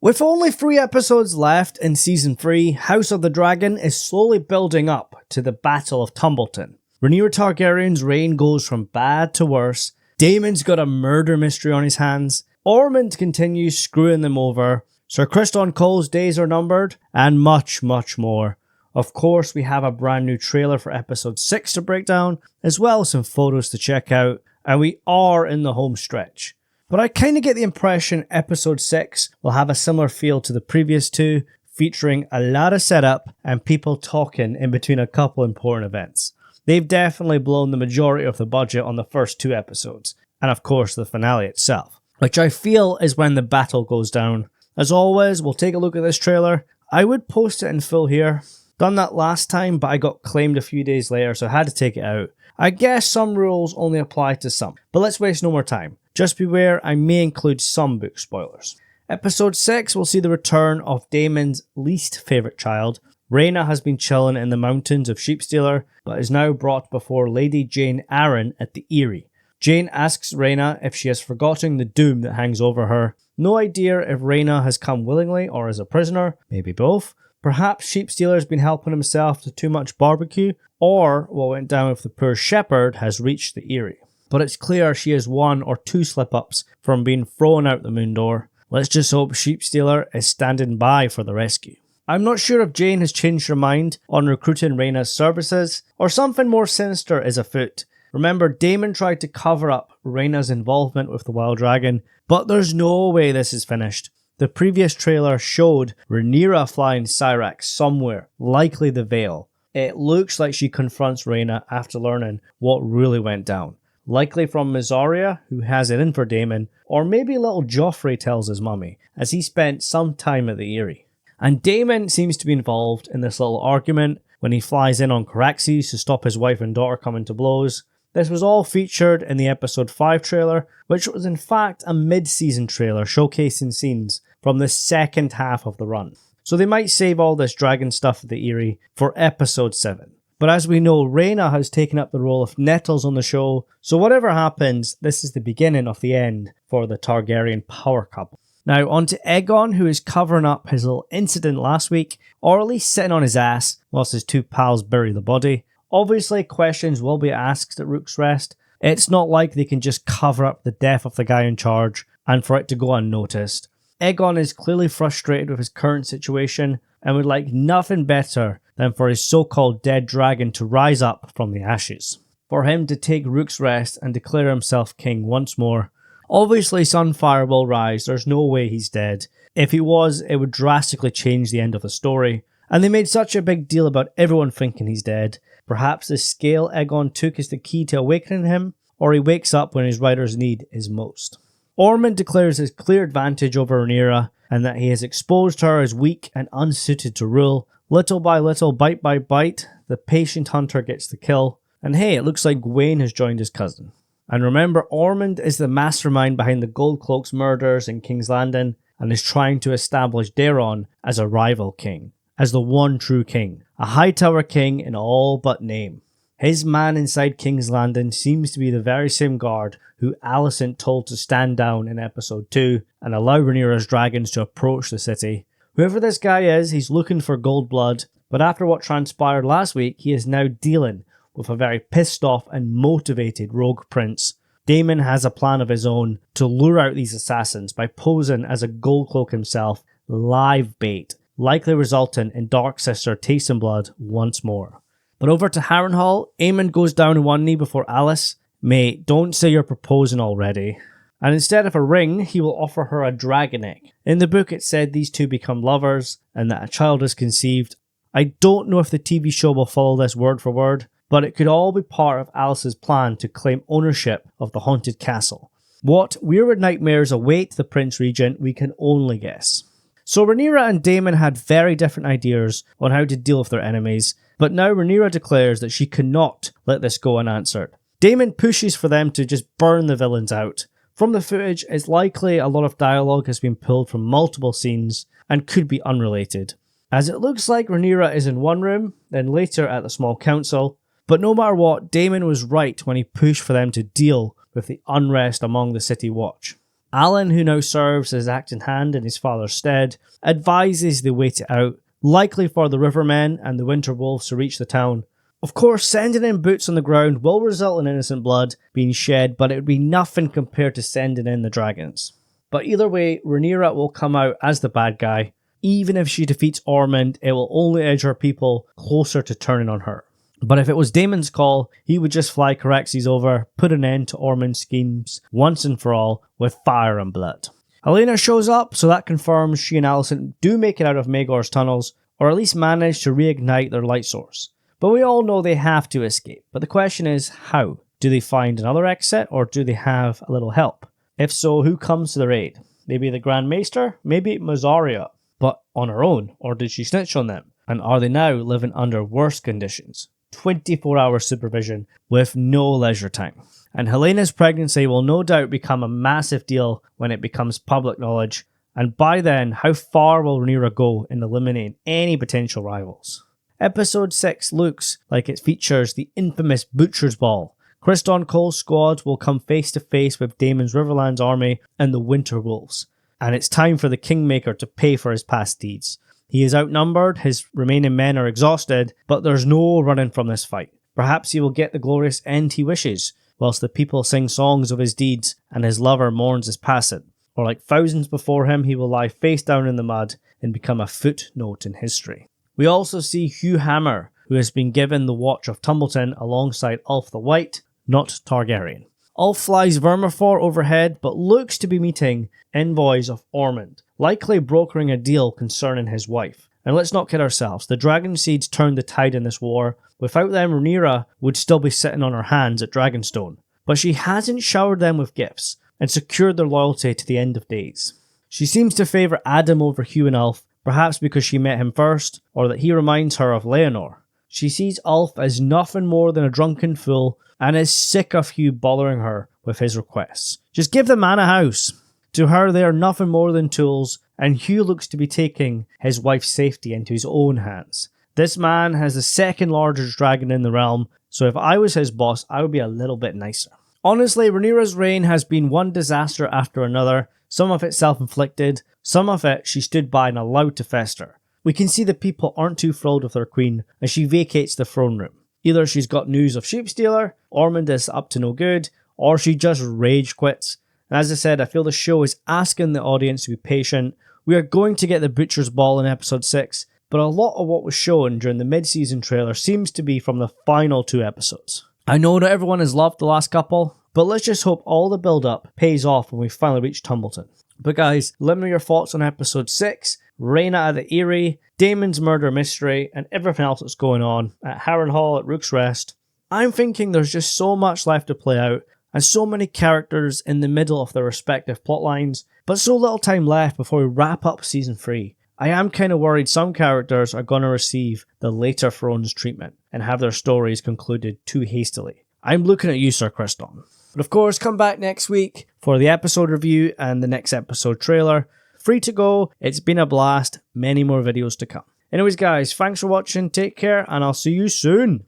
With only 3 episodes left in Season 3, House of the Dragon is slowly building up to the Battle of Tumbleton. Rhaenyra Targaryen's reign goes from bad to worse, Daemon's got a murder mystery on his hands, Ormond continues screwing them over, Ser Criston Cole's days are numbered, and much, much more. Of course, we have a brand new trailer for episode 6 to break down, as well as some photos to check out, and we are in the home stretch. But I kind of get the impression episode 6 will have a similar feel to the previous 2, featuring a lot of setup and people talking in between a couple important events. They've definitely blown the majority of the budget on the first 2 episodes, and of course the finale itself, which I feel is when the battle goes down. As always, we'll take a look at this trailer. I would post it in full here. Done that last time, but I got claimed a few days later, so I had to take it out. I guess some rules only apply to some, but let's waste no more time. Just beware, I may include some book spoilers. Episode 6 will see the return of Daemon's least favourite child. Rhaena has been chilling in the mountains of Sheepstealer, but is now brought before Lady Jane Arryn at the Eyrie. Jane asks Rhaena if she has forgotten the doom that hangs over her. No idea if Rhaena has come willingly or as a prisoner, maybe both. Perhaps Sheepstealer's been helping himself to too much barbecue, or what went down with the poor shepherd has reached the Eyrie. But it's clear she is 1 or 2 slip-ups from being thrown out the moon door. Let's just hope Sheepstealer is standing by for the rescue. I'm not sure if Jane has changed her mind on recruiting Rhaena's services, or something more sinister is afoot. Remember, Daemon tried to cover up Rhaena's involvement with the Wild Dragon, but there's no way this is finished. The previous trailer showed Rhaenyra flying Syrax somewhere, likely the Vale. It looks like she confronts Rhaena after learning what really went down. Likely from Mysaria, who has it in for Daemon, or maybe little Joffrey tells his mummy, as he spent some time at the Eyrie. And Daemon seems to be involved in this little argument when he flies in on Caraxes to stop his wife and daughter coming to blows. This was all featured in the episode 5 trailer, which was in fact a mid-season trailer showcasing scenes from the second half of the run. So they might save all this dragon stuff at the Eyrie for episode 7. But as we know, Rhaena has taken up the role of Nettles on the show, so whatever happens, this is the beginning of the end for the Targaryen power couple. Now on to Aegon, who is covering up his little incident last week, or at least sitting on his ass whilst his 2 pals bury the body. Obviously, questions will be asked at Rook's Rest. It's not like they can just cover up the death of the guy in charge and for it to go unnoticed. Aegon is clearly frustrated with his current situation and would like nothing better than for his so-called dead dragon to rise up from the ashes. For him to take Rook's Rest and declare himself king once more. Obviously Sunfire will rise, there's no way he's dead. If he was, it would drastically change the end of the story. And they made such a big deal about everyone thinking he's dead. Perhaps the scale Aegon took is the key to awakening him, or he wakes up when his rider's need is most. Ormond declares his clear advantage over Rhaenyra, and that he has exposed her as weak and unsuited to rule. Little by little, bite by bite, the patient hunter gets the kill. And hey, it looks like Gwaine has joined his cousin. And remember, Ormond is the mastermind behind the Goldcloaks murders in King's Landing, and is trying to establish Daemon as a rival king, as the one true king, a Hightower king in all but name. His man inside King's Landing seems to be the very same guard who Alicent told to stand down in episode 2 and allow Rhaenyra's dragons to approach the city. Whoever this guy is, he's looking for gold blood, but after what transpired last week, he is now dealing with a very pissed off and motivated rogue prince. Daemon has a plan of his own to lure out these assassins by posing as a Goldcloak himself, live bait, likely resulting in Dark Sister tasting blood once more. But over to Harrenhal, Aemon goes down on one knee before Alice. Mate, don't say you're proposing already. And instead of a ring, he will offer her a dragon egg. In the book it said these two become lovers, and that a child is conceived. I don't know if the TV show will follow this word for word, but it could all be part of Alice's plan to claim ownership of the haunted castle. What weird nightmares await the Prince Regent, we can only guess. So Rhaenyra and Daemon had very different ideas on how to deal with their enemies, but now Rhaenyra declares that she cannot let this go unanswered. Daemon pushes for them to just burn the villains out. From the footage, it's likely a lot of dialogue has been pulled from multiple scenes and could be unrelated, as it looks like Rhaenyra is in one room, then later at the small council. But no matter what, Daemon was right when he pushed for them to deal with the unrest among the City Watch. Alan, who now serves as acting hand in his father's stead, advises they wait it out, likely for the Rivermen and the Winter Wolves to reach the town. Of course, sending in boots on the ground will result in innocent blood being shed, but it would be nothing compared to sending in the dragons. But either way, Rhaenyra will come out as the bad guy. Even if she defeats Ormond, it will only edge her people closer to turning on her. But if it was Daemon's call, he would just fly Caraxes over, put an end to Ormond's schemes once and for all with fire and blood. Helaena shows up, so that confirms she and Alicent do make it out of Maegor's tunnels, or at least manage to reignite their light source. But we all know they have to escape. But the question is, how? Do they find another exit, or do they have a little help? If so, who comes to their aid? Maybe the Grand Maester? Maybe Mazaria? But on her own, or did she snitch on them? And are they now living under worse conditions? 24-hour supervision with no leisure time. And Helena's pregnancy will no doubt become a massive deal when it becomes public knowledge. And by then, how far will Rhaenyra go in eliminating any potential rivals? Episode 6 looks like it features the infamous Butcher's Ball. Criston Cole's squad will come face to face with Daemon's Riverlands army and the Winter Wolves. And it's time for the Kingmaker to pay for his past deeds. He is outnumbered, his remaining men are exhausted, but there's no running from this fight. Perhaps he will get the glorious end he wishes, whilst the people sing songs of his deeds and his lover mourns his passing. Or like thousands before him, he will lie face down in the mud and become a footnote in history. We also see Hugh Hammer, who has been given the Watch of Tumbleton alongside Ulf the White, not Targaryen. Ulf flies Vermithor overhead, but looks to be meeting envoys of Ormond, likely brokering a deal concerning his wife. And let's not kid ourselves, the Dragon Seeds turned the tide in this war. Without them, Rhaenyra would still be sitting on her hands at Dragonstone. But she hasn't showered them with gifts, and secured their loyalty to the end of days. She seems to favour Adam over Hugh and Ulf, perhaps because she met him first, or that he reminds her of Leonor. She sees Ulf as nothing more than a drunken fool, and is sick of Hugh bothering her with his requests. Just give the man a house. To her, they are nothing more than tools, and Hugh looks to be taking his wife's safety into his own hands. This man has the second largest dragon in the realm, so if I was his boss, I would be a little bit nicer. Honestly, Rhaenyra's reign has been one disaster after another, some of it self-inflicted, some of it she stood by and allowed to fester. We can see the people aren't too thrilled with their queen as she vacates the throne room. Either she's got news of Sheepstealer, Ormond is up to no good, or she just rage quits. And as I said, I feel the show is asking the audience to be patient. We are going to get the Butcher's Ball in episode 6, but a lot of what was shown during the mid-season trailer seems to be from the final 2 episodes. I know not everyone has loved the last couple, but let's just hope all the build-up pays off when we finally reach Tumbleton. But guys, let me know your thoughts on episode 6, Rhaena at the Eyrie, Daemon's murder mystery, and everything else that's going on at Harrenhal, at Rook's Rest. I'm thinking there's just so much left to play out, and so many characters in the middle of their respective plotlines, but so little time left before we wrap up season 3. I am kind of worried some characters are going to receive the later Thrones treatment and have their stories concluded too hastily. I'm looking at you, Ser Criston. But of course, come back next week for the episode review and the next episode trailer. Free to go, it's been a blast, many more videos to come. Anyways guys, thanks for watching, take care, and I'll see you soon.